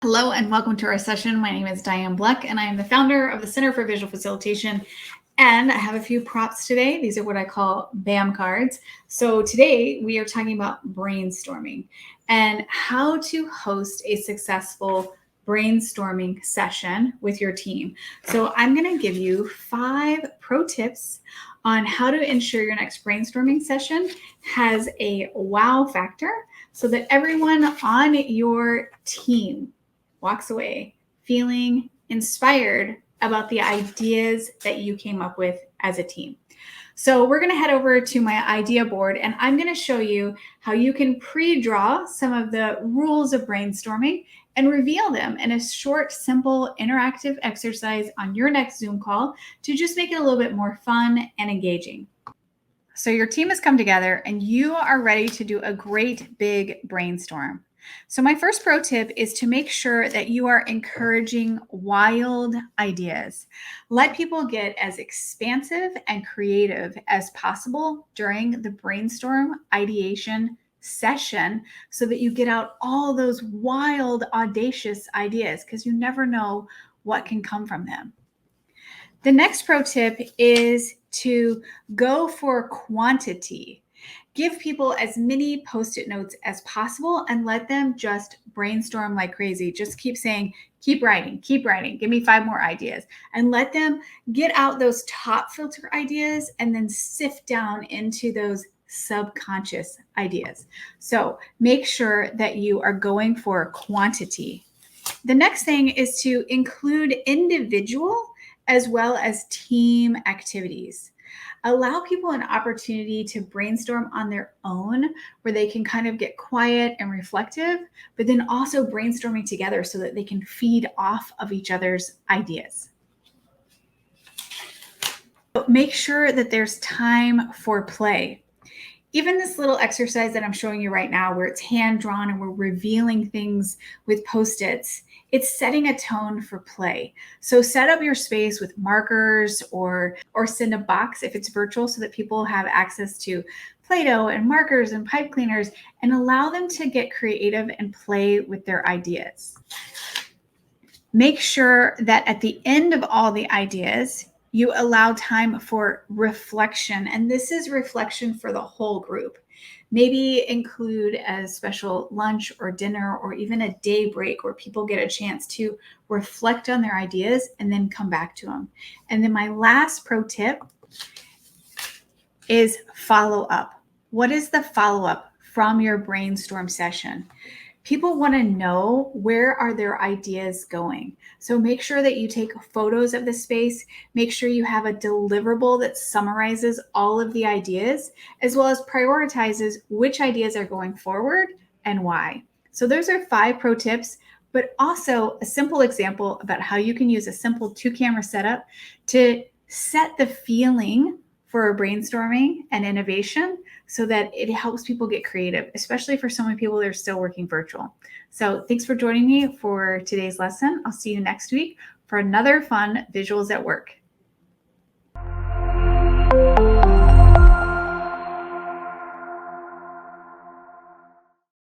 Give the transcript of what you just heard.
Hello and welcome to our session. My name is Diane Bleck and I am the founder of the Center for Visual Facilitation. And I have a few props today. These are what I call BAM cards. So today we are talking about brainstorming and how to host a successful brainstorming session with your team. So I'm going to give you 5 pro tips on how to ensure your next brainstorming session has a wow factor so that everyone on your team walks away feeling inspired about the ideas that you came up with as a team. So we're going to head over to my idea board and I'm going to show you how you can pre-draw some of the rules of brainstorming and reveal them in a short, simple, interactive exercise on your next Zoom call to just make it a little bit more fun and engaging. So your team has come together and you are ready to do a great big brainstorm. So my first pro tip is to make sure that you are encouraging wild ideas. Let people get as expansive and creative as possible during the brainstorm ideation session so that you get out all those wild, audacious ideas because you never know what can come from them. The next pro tip is to go for quantity. Give people as many Post-it notes as possible and let them just brainstorm like crazy. Just keep saying, keep writing, give me 5 more ideas. And let them get out those top filter ideas and then sift down into those subconscious ideas. So make sure that you are going for quantity. The next thing is to include individual as well as team activities. Allow people an opportunity to brainstorm on their own where they can kind of get quiet and reflective, but then also brainstorming together so that they can feed off of each other's ideas. Make sure that there's time for play. Even this little exercise that I'm showing you right now where it's hand drawn and we're revealing things with Post-its, it's setting a tone for play. So set up your space with markers or send a box if it's virtual so that people have access to Play-Doh and markers and pipe cleaners and allow them to get creative and play with their ideas. Make sure that at the end of all the ideas, you allow time for reflection. And this is reflection for the whole group. Maybe include a special lunch or dinner or even a day break where people get a chance to reflect on their ideas and then come back to them. And then my last pro tip is follow up. What is the follow-up from your brainstorm session? People want to know where are their ideas going. So make sure that you take photos of the space. Make sure you have a deliverable that summarizes all of the ideas, as well as prioritizes which ideas are going forward and why. So those are 5 pro tips, but also a simple example about how you can use a simple 2-camera setup to set the feeling for brainstorming and innovation so that it helps people get creative, especially for so many people that are still working virtual. So thanks for joining me for today's lesson. I'll see you next week for another fun Visuals at Work.